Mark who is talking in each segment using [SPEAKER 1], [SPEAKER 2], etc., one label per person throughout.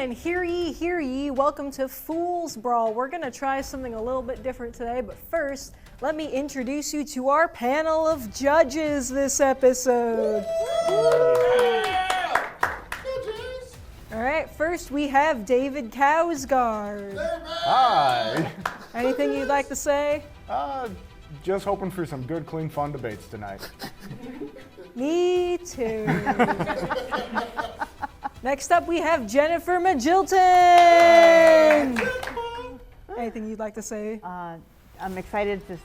[SPEAKER 1] and hear ye, welcome to Fool's Brawl. We're going to try something a little bit different today, but first, let me introduce you to our panel of judges this episode. All right, first we have David Kousgaard.
[SPEAKER 2] Hi.
[SPEAKER 1] Anything you'd like to say?
[SPEAKER 2] Just hoping for some good, clean, fun debates tonight.
[SPEAKER 1] Me too. Next up, we have Jennifer Magilton. Anything you'd like to say?
[SPEAKER 3] I'm excited to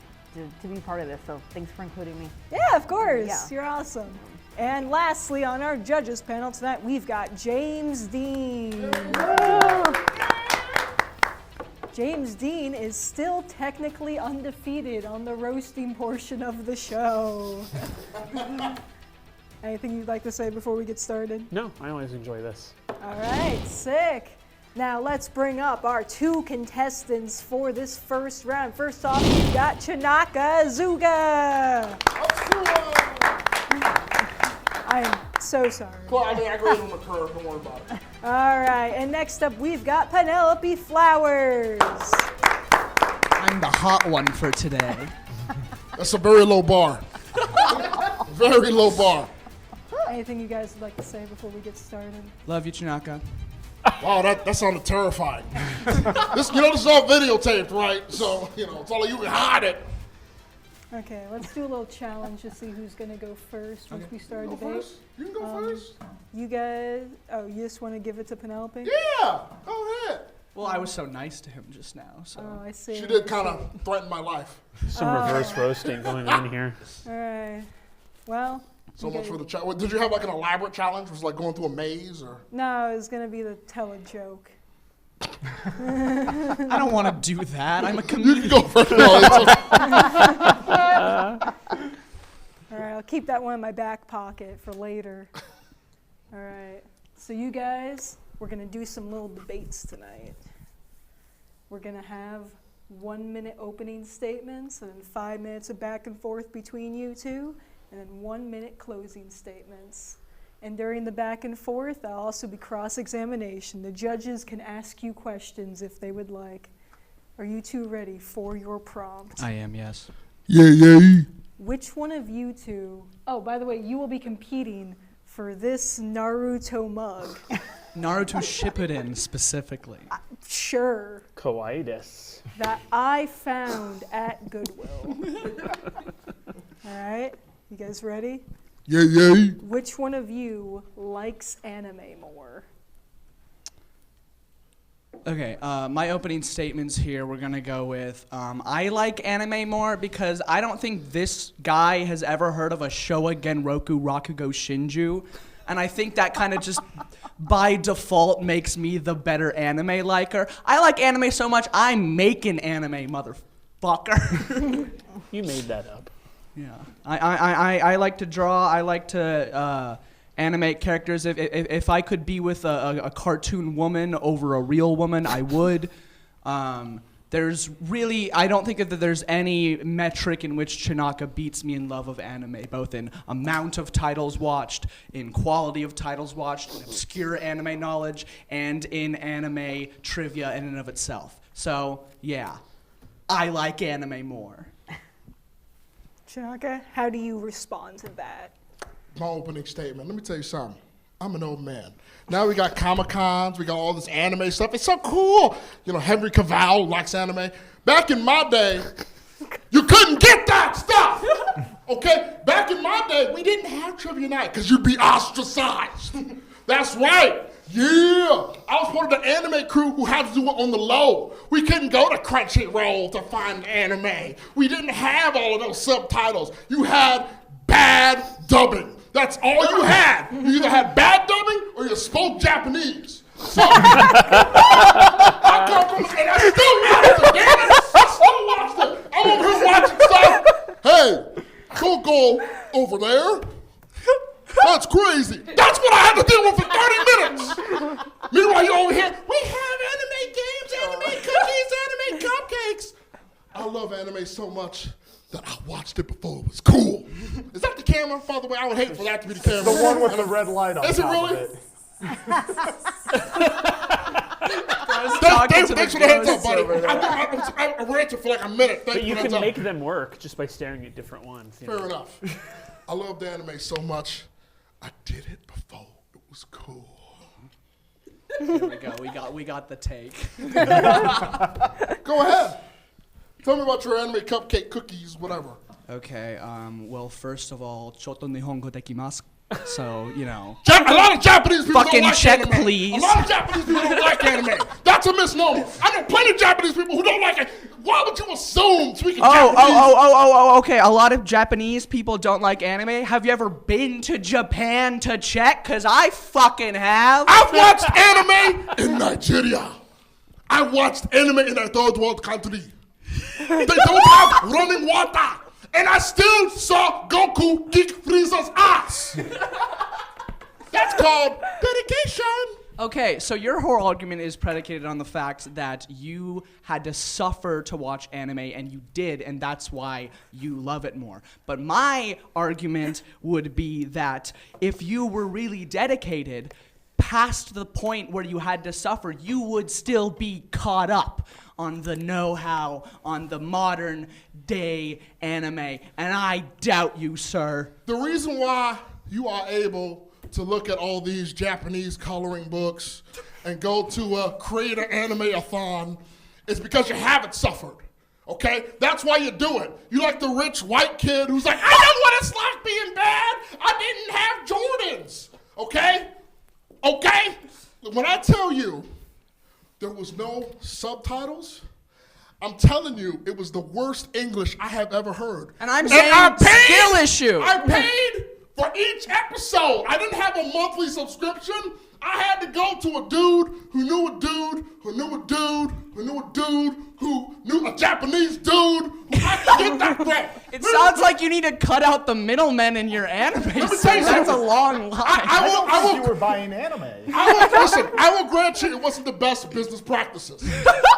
[SPEAKER 3] be part of this, so thanks for including me.
[SPEAKER 1] Yeah, of course.
[SPEAKER 3] Yeah.
[SPEAKER 1] You're awesome. And lastly, on our judges panel tonight, we've got James Dean. James Dean is still technically undefeated on the roasting portion of the show. Anything you'd like to say before we get started?
[SPEAKER 4] No, I always enjoy this.
[SPEAKER 1] All right, sick. Now let's bring up our two contestants for this first round. First off, we've got Chinaka Asugha. I'm so sorry.
[SPEAKER 5] Well, I graduated on the curve, don't worry about it.
[SPEAKER 1] All right, and next up we've got Penelope Flowers.
[SPEAKER 6] I'm the hot one for today.
[SPEAKER 5] That's a very low bar. Very low bar.
[SPEAKER 1] Anything you guys would like to say before we get started?
[SPEAKER 6] Love you, Chinaka.
[SPEAKER 5] Wow, that sounded terrifying. This is all videotaped, right? So, it's all you can hide it.
[SPEAKER 1] Okay, let's do a little challenge to see who's going to go first once we start a debate.
[SPEAKER 5] You can go first.
[SPEAKER 1] You guys, you just want to give it to Penelope?
[SPEAKER 5] Yeah, go ahead.
[SPEAKER 6] Well, I was so nice to him just now, so.
[SPEAKER 1] Oh, I see.
[SPEAKER 5] She did kind of threaten my life.
[SPEAKER 4] Some reverse roasting going on here.
[SPEAKER 1] All right. Well.
[SPEAKER 5] So much for the challenge. Did you have like an elaborate challenge? Was it like going through a maze or?
[SPEAKER 1] No, it was going to be the tell a joke.
[SPEAKER 6] I don't want to do that. I'm a
[SPEAKER 5] You
[SPEAKER 6] comedian.
[SPEAKER 5] can go first.
[SPEAKER 1] All right, I'll keep that one in my back pocket for later. All right. So you guys, we're going to do some little debates tonight. We're going to have 1 minute opening statements and then 5 minutes of back and forth between you two, and then 1 minute closing statements. And during the back and forth, there'll also be cross-examination. The judges can ask you questions if they would like. Are you two ready for your prompt?
[SPEAKER 6] I am, yes.
[SPEAKER 5] Yeah.
[SPEAKER 1] Which one of you two... Oh, by the way, you will be competing for this Naruto mug.
[SPEAKER 6] Naruto Shippuden specifically.
[SPEAKER 1] Sure.
[SPEAKER 4] Coitus.
[SPEAKER 1] That I found at Goodwill. All right? You guys ready?
[SPEAKER 5] Yeah.
[SPEAKER 1] Which one of you likes anime more?
[SPEAKER 6] Okay, my opening statements here, we're going to go with, I like anime more because I don't think this guy has ever heard of a Showa Genroku Rakugo Shinju. And I think that kind of just by default makes me the better anime liker. I like anime so much, I'm making anime, motherfucker.
[SPEAKER 4] You made that up.
[SPEAKER 6] Yeah, I like to draw. I like to animate characters. If I could be with a cartoon woman over a real woman, I would. There's really, I don't think that there's any metric in which Chinaka beats me in love of anime, both in amount of titles watched, in quality of titles watched, in obscure anime knowledge, and in anime trivia in and of itself. So, yeah, I like anime more.
[SPEAKER 1] Chinaka, how do you respond to that?
[SPEAKER 5] My opening statement. Let me tell you something. I'm an old man. Now we got Comic-Cons, we got all this anime stuff. It's so cool. Henry Cavill likes anime. Back in my day, you couldn't get that stuff. Okay? Back in my day, we didn't have trivia night because you'd be ostracized. That's right. Yeah. I was part of the anime crew who had to do it on the low. We couldn't go to Crunchyroll to find anime. We didn't have all of those subtitles. You had bad dubbing. That's all you had. You either had bad dubbing or you spoke Japanese. So, I come from, and I still watched it, damn it. I still watched it. I'm over here watching stuff. Hey, don't go over there. That's crazy. That's what I had to deal with for 30 minutes. Meanwhile, you're over here, we have anime games, anime cookies, anime cupcakes. I love anime so much that I watched it before it was cool. Is that the camera? By the way, I would hate for that to be the camera.
[SPEAKER 2] The one with the red light on
[SPEAKER 5] Is it
[SPEAKER 2] top
[SPEAKER 5] really?
[SPEAKER 2] of it.
[SPEAKER 5] Thanks for the heads up, buddy. I ranted for like a minute.
[SPEAKER 4] But you can
[SPEAKER 5] can
[SPEAKER 4] make them work just by staring at different ones. You
[SPEAKER 5] Fair
[SPEAKER 4] know?
[SPEAKER 5] enough. I love the anime so much. I did it before it was cool.
[SPEAKER 6] There we go. We got the take.
[SPEAKER 5] Go ahead. Tell me about your anime cupcake cookies, whatever.
[SPEAKER 6] Okay. Well, first of all, choto nihongo dekimasu. So, you know.
[SPEAKER 5] A lot of Japanese people
[SPEAKER 6] Fucking
[SPEAKER 5] don't like
[SPEAKER 6] check,
[SPEAKER 5] anime.
[SPEAKER 6] please.
[SPEAKER 5] A lot of Japanese people don't like anime. That's a misnomer. I know plenty of Japanese people who don't like it. Why would you assume speaking Japanese?
[SPEAKER 6] Okay. A lot of Japanese people don't like anime. Have you ever been to Japan to check? Because I fucking have.
[SPEAKER 5] I've watched anime in Nigeria. I watched anime in a third world country. They don't have running water. And I still saw Goku kick Frieza's ass. That's called dedication.
[SPEAKER 6] Okay, so your whole argument is predicated on the fact that you had to suffer to watch anime, and you did, and that's why you love it more. But my argument would be that if you were really dedicated, past the point where you had to suffer, you would still be caught up on the know-how, on the modern day anime, and I doubt you, sir.
[SPEAKER 5] The reason why you are able to look at all these Japanese coloring books and go to a creator anime-a-thon is because you haven't suffered, okay? That's why you do it. You like the rich white kid who's like, I know what it's like being bad. I didn't have Jordans, okay? Okay? When I tell you there was no subtitles, I'm telling you, it was the worst English I have ever heard.
[SPEAKER 6] And I'm saying skill issue.
[SPEAKER 5] I paid for each episode. I didn't have a monthly subscription. I had to go to a dude who knew a dude who knew a dude who knew a dude who knew a Japanese dude who I could get that from.
[SPEAKER 6] It sounds like you need to cut out the middlemen in your anime.
[SPEAKER 5] Let me tell you
[SPEAKER 6] That's a
[SPEAKER 5] something.
[SPEAKER 6] long line.
[SPEAKER 2] I don't think you were buying anime.
[SPEAKER 5] I will grant you it wasn't the best business practices.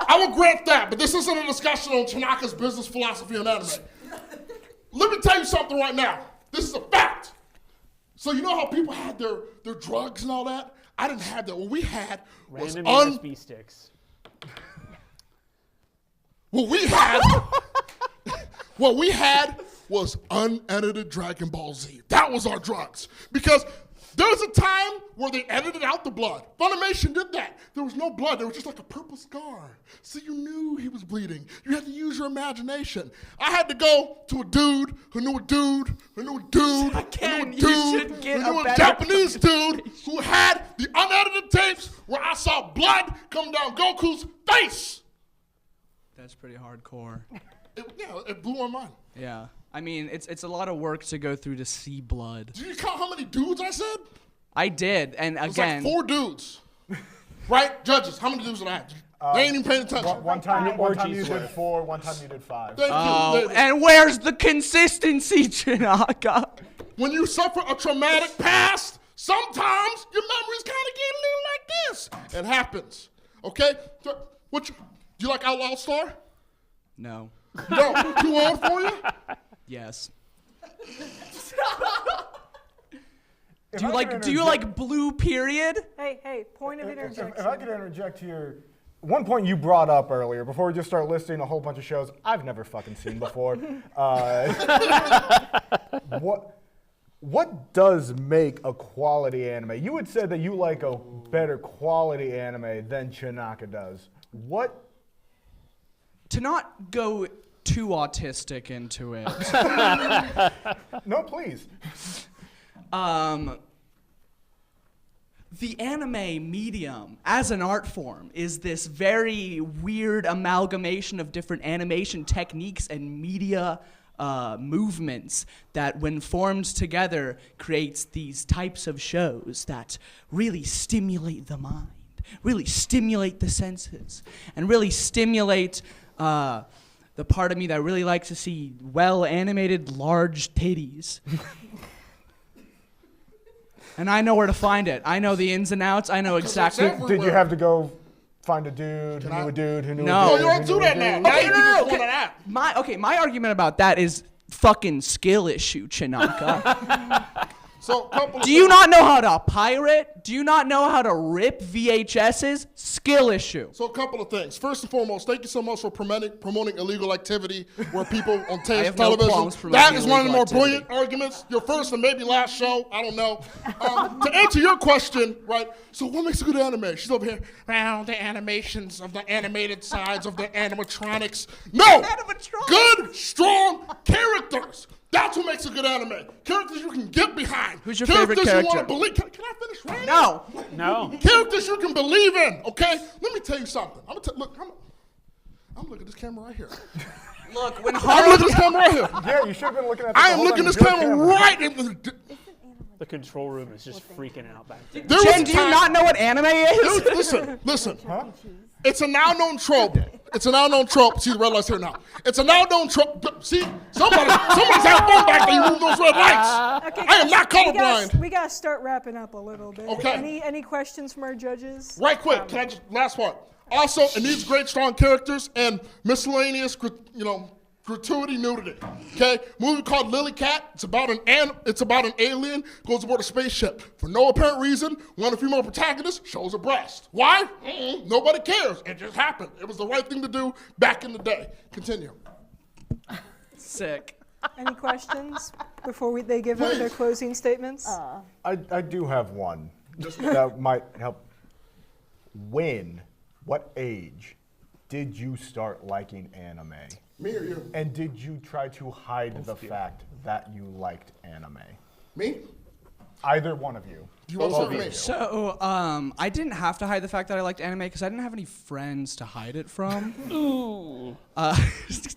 [SPEAKER 5] I will grant that, but this isn't a discussion on Chinaka's business philosophy on anime. Let me tell you something right now. This is a fact. So you know how people had their drugs and all that? I didn't have that. What we had was
[SPEAKER 4] Random USB sticks.
[SPEAKER 5] What we had was unedited Dragon Ball Z. That was our drugs. Because there was a time where they edited out the blood. Funimation did that. There was no blood. There was just like a purple scar. So you knew he was bleeding. You had to use your imagination. I had to go to a dude who knew a dude who knew a dude who knew a dude who knew a Japanese dude who had the unedited tapes where I saw blood come down Goku's face.
[SPEAKER 6] That's pretty hardcore.
[SPEAKER 5] It blew my mind.
[SPEAKER 6] Yeah. I mean, it's a lot of work to go through to see blood.
[SPEAKER 5] Did you count how many dudes I said?
[SPEAKER 6] I did, and
[SPEAKER 5] It was
[SPEAKER 6] again,
[SPEAKER 5] like 4 dudes. Right? Judges, how many dudes did I have? They ain't even paying attention.
[SPEAKER 2] One time you did 4, one time you did 5.
[SPEAKER 5] Thank you.
[SPEAKER 6] oh, and where's the consistency, Chinaka?
[SPEAKER 5] When you suffer a traumatic past, sometimes your memories kind of get a little like this. It happens. Okay? Do you like Outlaw Star?
[SPEAKER 6] No.
[SPEAKER 5] No. Too old for you?
[SPEAKER 6] Yes.
[SPEAKER 2] If
[SPEAKER 6] Do you
[SPEAKER 2] I
[SPEAKER 6] like
[SPEAKER 2] could
[SPEAKER 6] Do you like Blue Period?
[SPEAKER 1] Hey, point of interjection.
[SPEAKER 2] If I could interject here, one point you brought up earlier, before we just start listing a whole bunch of shows I've never fucking seen before. What does make a quality anime? You would say that you like a better quality anime than Chinaka does. What?
[SPEAKER 6] To not go too autistic into it.
[SPEAKER 2] No, please.
[SPEAKER 6] The anime medium as an art form is this very weird amalgamation of different animation techniques and media movements that, when formed together, creates these types of shows that really stimulate the mind, really stimulate the senses, and really stimulate the part of me that really likes to see well-animated large titties. And I know where to find it. I know the ins and outs. I know exactly.
[SPEAKER 2] Did you have to go find a dude who knew a dude who knew
[SPEAKER 6] No.
[SPEAKER 2] a dude?
[SPEAKER 5] You don't do that now.
[SPEAKER 6] Okay, no.
[SPEAKER 5] One of that.
[SPEAKER 6] My argument about that is fucking skill issue, Chinaka.
[SPEAKER 5] So, couple of
[SPEAKER 6] Do you
[SPEAKER 5] things.
[SPEAKER 6] not know how to pirate? Do you not know how to rip VHSs? Skill issue.
[SPEAKER 5] So a couple of things. First and foremost, thank you so much for promoting illegal activity where people on
[SPEAKER 6] have no
[SPEAKER 5] television.
[SPEAKER 6] qualms promoting
[SPEAKER 5] That is one of the
[SPEAKER 6] illegal
[SPEAKER 5] more
[SPEAKER 6] activity.
[SPEAKER 5] brilliant arguments. Your first and maybe last show. I don't know. To answer your question, right? So what makes a good anime? She's over here. Well, the animations of the animated sides of the animatronics. No.
[SPEAKER 6] Animatronics.
[SPEAKER 5] Good, strong characters. That's what makes a good anime. Characters you can get behind.
[SPEAKER 6] Who's your favorite
[SPEAKER 5] Characters you want
[SPEAKER 6] character?
[SPEAKER 5] to believe. Can I finish, Randy?
[SPEAKER 6] No.
[SPEAKER 4] No.
[SPEAKER 5] Characters you can believe in, okay? Let me tell you something. I'm looking at this camera right here.
[SPEAKER 6] Look, when
[SPEAKER 5] I'm
[SPEAKER 6] Haru
[SPEAKER 5] looking at this camera right here.
[SPEAKER 2] Yeah, you should have been looking at this.
[SPEAKER 5] I am
[SPEAKER 2] the whole
[SPEAKER 5] looking
[SPEAKER 2] time.
[SPEAKER 5] at this
[SPEAKER 2] It's your
[SPEAKER 5] camera right in
[SPEAKER 4] The control room is just freaking out back there.
[SPEAKER 5] there was
[SPEAKER 6] Jen,
[SPEAKER 5] a
[SPEAKER 6] do you
[SPEAKER 5] time-
[SPEAKER 6] not know what anime is?
[SPEAKER 5] Listen. It's a now known trope. It's a now known trope. See the red lights here now. It's a now known trope. See, somebody's having fun back there. You move those red lights.
[SPEAKER 1] Okay,
[SPEAKER 5] I am not
[SPEAKER 1] we gotta-
[SPEAKER 5] colorblind.
[SPEAKER 1] We gotta start wrapping up a little bit.
[SPEAKER 5] Okay.
[SPEAKER 1] Any questions from our judges?
[SPEAKER 5] Right quick, can I just last one? Also, it needs great strong characters and miscellaneous, gratuity nudity. Okay, movie called Lily Cat. It's about an alien goes aboard a spaceship for no apparent reason. One of the female protagonists shows a breast. Why? Nobody cares. It just happened. It was the right thing to do back in the day. Continue.
[SPEAKER 6] Sick.
[SPEAKER 1] Any questions before they give out their closing statements?
[SPEAKER 2] I do have one that might help. What age did you start liking anime?
[SPEAKER 5] Me or you?
[SPEAKER 2] And did you try to hide the fact that you liked anime?
[SPEAKER 5] Me?
[SPEAKER 2] Either one of you.
[SPEAKER 5] Do you want to
[SPEAKER 2] Both
[SPEAKER 5] start with
[SPEAKER 2] of
[SPEAKER 5] me?
[SPEAKER 2] you.
[SPEAKER 6] So, I didn't have to hide the fact that I liked anime because I didn't have any friends to hide it from.
[SPEAKER 4] Ooh.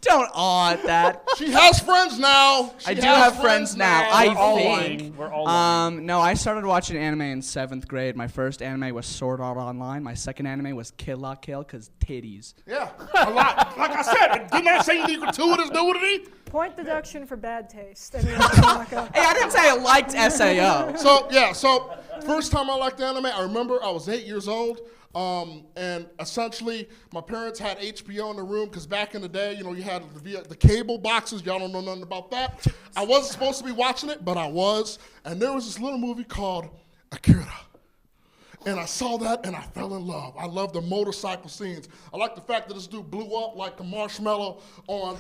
[SPEAKER 6] Don't awe at that.
[SPEAKER 5] She has friends now.
[SPEAKER 6] I
[SPEAKER 5] She
[SPEAKER 6] do
[SPEAKER 5] has
[SPEAKER 6] have friends now.
[SPEAKER 4] We're all
[SPEAKER 6] think.
[SPEAKER 4] lying. We're all lying.
[SPEAKER 6] No, I started watching anime in 7th grade. My first anime was Sword Art Online. My second anime was Kill La Kill because titties.
[SPEAKER 5] Yeah, a lot. Like I said, didn't I say you need gratuitous nudity?
[SPEAKER 1] Point deduction for bad taste. Anyway, Chinaka.
[SPEAKER 6] Hey, I didn't say I liked SAO.
[SPEAKER 5] So first time I liked anime, I remember I was 8 years old, and essentially my parents had HBO in the room because back in the day, you had the cable boxes. Y'all don't know nothing about that. I wasn't supposed to be watching it, but I was, and there was this little movie called Akira. And I saw that and I fell in love. I love the motorcycle scenes. I like the fact that this dude blew up like a marshmallow on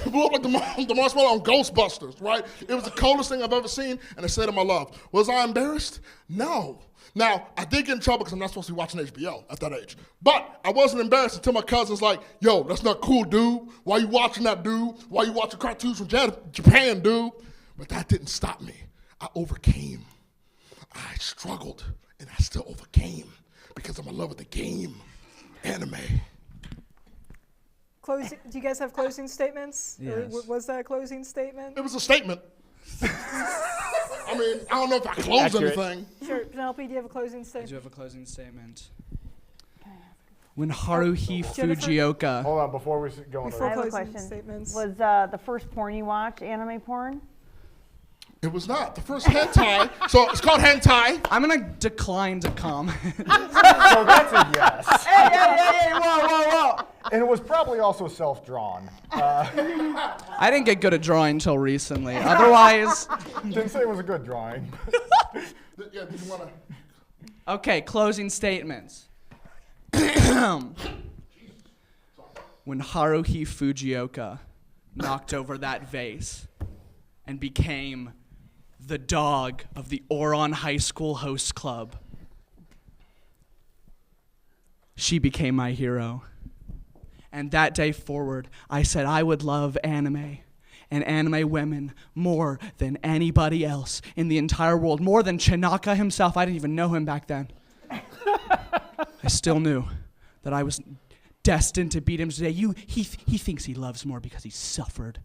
[SPEAKER 5] blew up like the marshmallow on Ghostbusters, right? It was the coolest thing I've ever seen, and I said to my love. Was I embarrassed? No. Now, I did get in trouble because I'm not supposed to be watching HBO at that age. But I wasn't embarrassed until my cousin's like, yo, that's not cool, dude. Why you watching that, dude? Why you watching cartoons from Japan, dude? But that didn't stop me. I overcame. I struggled, and I still overcame because I'm in love with the game, anime.
[SPEAKER 1] Do you guys have closing statements? Or
[SPEAKER 6] Yes.
[SPEAKER 1] was that a closing statement?
[SPEAKER 5] It was a statement. I mean, I don't know if I closed
[SPEAKER 4] Accurate.
[SPEAKER 5] anything.
[SPEAKER 1] Sure. Penelope, do you have a closing
[SPEAKER 6] I do
[SPEAKER 1] statement?
[SPEAKER 6] have a closing statement. When Haruhi
[SPEAKER 1] Jennifer?
[SPEAKER 6] Fujioka.
[SPEAKER 2] Hold on, before we go on.
[SPEAKER 1] Before
[SPEAKER 3] I have a
[SPEAKER 1] closing
[SPEAKER 3] question.
[SPEAKER 1] statements.
[SPEAKER 3] Was the first porn you watched anime porn?
[SPEAKER 5] It was not. The first hentai, so it's called hentai.
[SPEAKER 6] I'm gonna decline to comment.
[SPEAKER 2] So that's a yes.
[SPEAKER 6] Hey, whoa.
[SPEAKER 2] And it was probably also self-drawn.
[SPEAKER 6] I didn't get good at drawing until recently. Otherwise,
[SPEAKER 2] Didn't say it was a good drawing.
[SPEAKER 5] Yeah, did you want to?
[SPEAKER 6] okay, closing statements. When Haruhi Fujioka knocked over that vase and became the dog of the Oron High School Host Club, she became my hero. And that day forward, I said I would love anime and anime women more than anybody else in the entire world, more than Chinaka himself. I didn't even know him back then. I still knew that I was destined to beat him today. He thinks he loves more because he suffered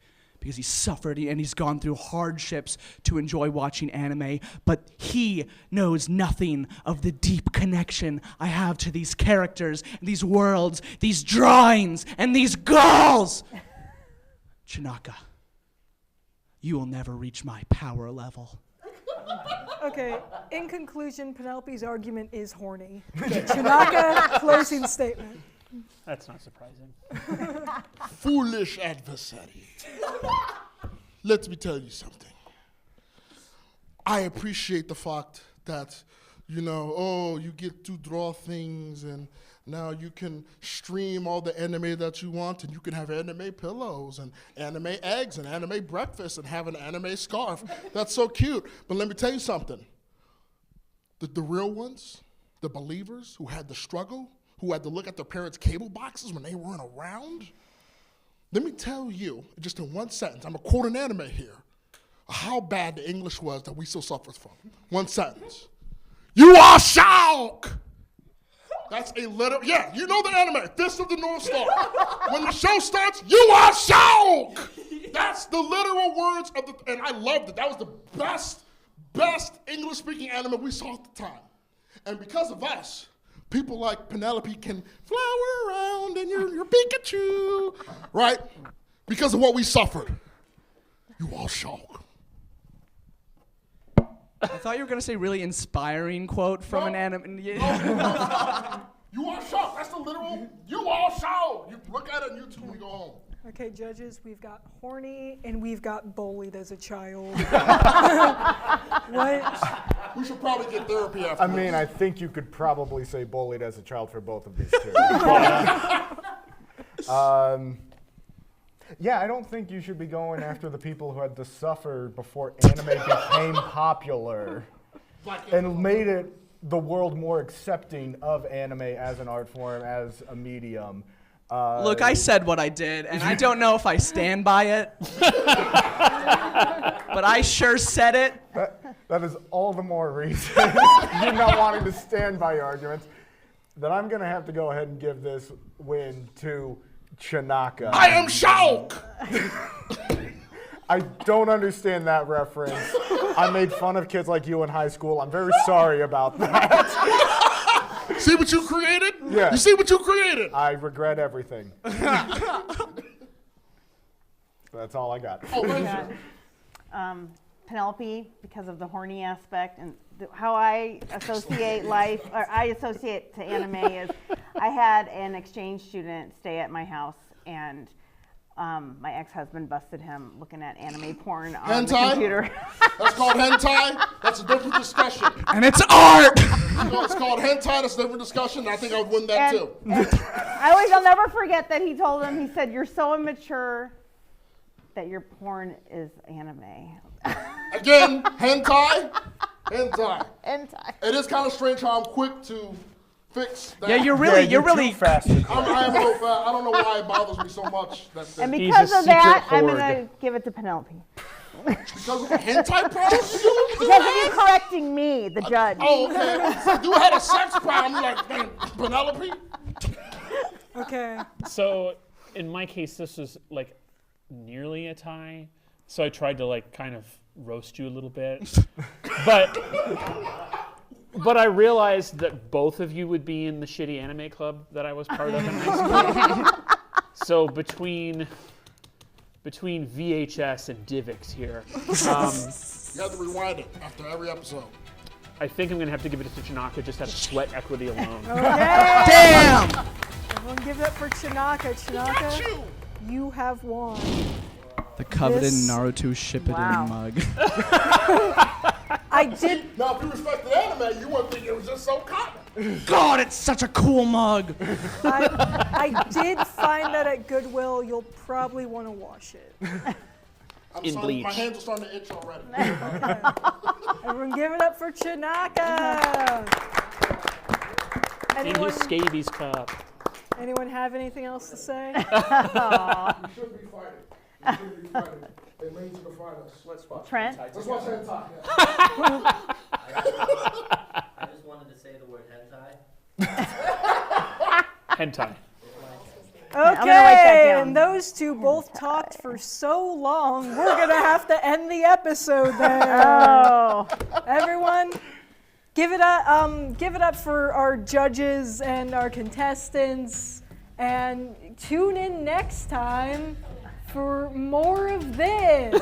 [SPEAKER 6] and he's gone through hardships to enjoy watching anime, but he knows nothing of the deep connection I have to these characters, these worlds, these drawings, and these girls. Chinaka, you will never reach my power level.
[SPEAKER 1] Okay, in conclusion, Penelope's argument is horny. Chinaka, closing statement.
[SPEAKER 4] That's not surprising.
[SPEAKER 5] Foolish adversary. Let me tell you something. I appreciate the fact that, you get to draw things and now you can stream all the anime that you want and you can have anime pillows and anime eggs and anime breakfast and have an anime scarf. That's so cute. But let me tell you something. The real ones, the believers who had the struggle, who had to look at their parents' cable boxes when they weren't around, let me tell you, just in one sentence, I'm going to quote an anime here, how bad the English was that we still suffer from. One sentence. You are shock! That's a literal, you know the anime, Fist of the North Star. When the show starts, you are shock! That's the literal words of and I loved it. That was the best English-speaking anime we saw at the time. And because of us, people like Penelope can flower around in your Pikachu, right? Because of what we suffered. You all shock.
[SPEAKER 6] I thought you were going to say really inspiring quote from an anime.
[SPEAKER 5] You are shocked. That's the literal, you are shocked. You look at it on YouTube when you go home.
[SPEAKER 1] Okay, judges, we've got horny and we've got bullied as a child. What?
[SPEAKER 5] We should probably get therapy after
[SPEAKER 2] I
[SPEAKER 5] this.
[SPEAKER 2] mean, I think you could probably say bullied as a child for both of these two. Yeah, I don't think you should be going after the people who had to suffer before anime became popular and made it the world more accepting of anime as an art form, as a medium.
[SPEAKER 6] Look, I said what I did, and I don't know if I stand by it. But I sure said it.
[SPEAKER 2] That is all the more reason you're not wanting to stand by your arguments. That I'm going to have to go ahead and give this win to Chinaka.
[SPEAKER 5] I am shocked!
[SPEAKER 2] I don't understand that reference. I made fun of kids like you in high school. I'm very sorry about that.
[SPEAKER 5] See what you created?
[SPEAKER 2] Yeah.
[SPEAKER 5] You see what you created?
[SPEAKER 2] I regret everything. That's all I got.
[SPEAKER 5] Oh, thank you.
[SPEAKER 3] Penelope, because of the horny aspect, and how I associate life, or I associate to anime is, I had an exchange student stay at my house, and my ex-husband busted him looking at anime porn on the computer.
[SPEAKER 5] That's called hentai. That's a different discussion.
[SPEAKER 6] And it's art!
[SPEAKER 5] It's called hentai. That's a different discussion. I think I would win that too.
[SPEAKER 3] I'll never forget that he told him, he said, "You're so immature that your porn is anime."
[SPEAKER 5] Again, hentai. Hentai.
[SPEAKER 3] Hentai.
[SPEAKER 5] It is kind of strange how I'm quick to fix that.
[SPEAKER 6] Yeah, you're really
[SPEAKER 2] too fast.
[SPEAKER 5] I am a little fast. I don't know why it bothers me so much.
[SPEAKER 3] And
[SPEAKER 4] He's
[SPEAKER 3] because
[SPEAKER 4] a
[SPEAKER 3] of that,
[SPEAKER 4] secret
[SPEAKER 3] I'm
[SPEAKER 4] horde.
[SPEAKER 3] going to give it to Penelope.
[SPEAKER 5] Because of the hentai problem?
[SPEAKER 3] Because of you correcting me, the judge.
[SPEAKER 5] Oh, okay. So you had a sex problem. You're like, man, Penelope?
[SPEAKER 1] Okay.
[SPEAKER 4] So in my case, this was like nearly a tie. So I tried to like kind of roast you a little bit, but I realized that both of you would be in the shitty anime club that I was part of in high school. So between VHS and Divx here,
[SPEAKER 5] You have to rewind it after every episode.
[SPEAKER 4] I think I'm gonna have to give it to Chinaka just out of sweat equity alone.
[SPEAKER 1] Okay.
[SPEAKER 6] Damn!
[SPEAKER 1] Everyone give it up for Chinaka. Chinaka, you have won.
[SPEAKER 6] The coveted
[SPEAKER 1] This-
[SPEAKER 6] Naruto Shippuden
[SPEAKER 3] Wow.
[SPEAKER 6] mug.
[SPEAKER 1] I did.
[SPEAKER 5] Now, if you respected anime, you wouldn't think it was just so common.
[SPEAKER 6] God, it's such a cool mug.
[SPEAKER 1] I did find that at Goodwill. You'll probably want to wash it.
[SPEAKER 4] Bleach.
[SPEAKER 5] My hands are starting to itch already.
[SPEAKER 1] Everyone give it up for Chinaka.
[SPEAKER 4] In
[SPEAKER 1] Anyone,
[SPEAKER 4] his scabies cup.
[SPEAKER 1] anyone have anything else to say?
[SPEAKER 5] You shouldn't be fighting. You shouldn't be fighting. They made you to fight us. Let's watch
[SPEAKER 3] Trent?
[SPEAKER 5] hentai.
[SPEAKER 7] I just wanted to say the word hentai.
[SPEAKER 4] Hentai.
[SPEAKER 3] write that
[SPEAKER 1] Okay,
[SPEAKER 3] down.
[SPEAKER 1] and those two both talked for so long, we're going to have to end the episode there.
[SPEAKER 3] Oh.
[SPEAKER 1] Everyone, give it up for our judges and our contestants, and tune in next time for more of this.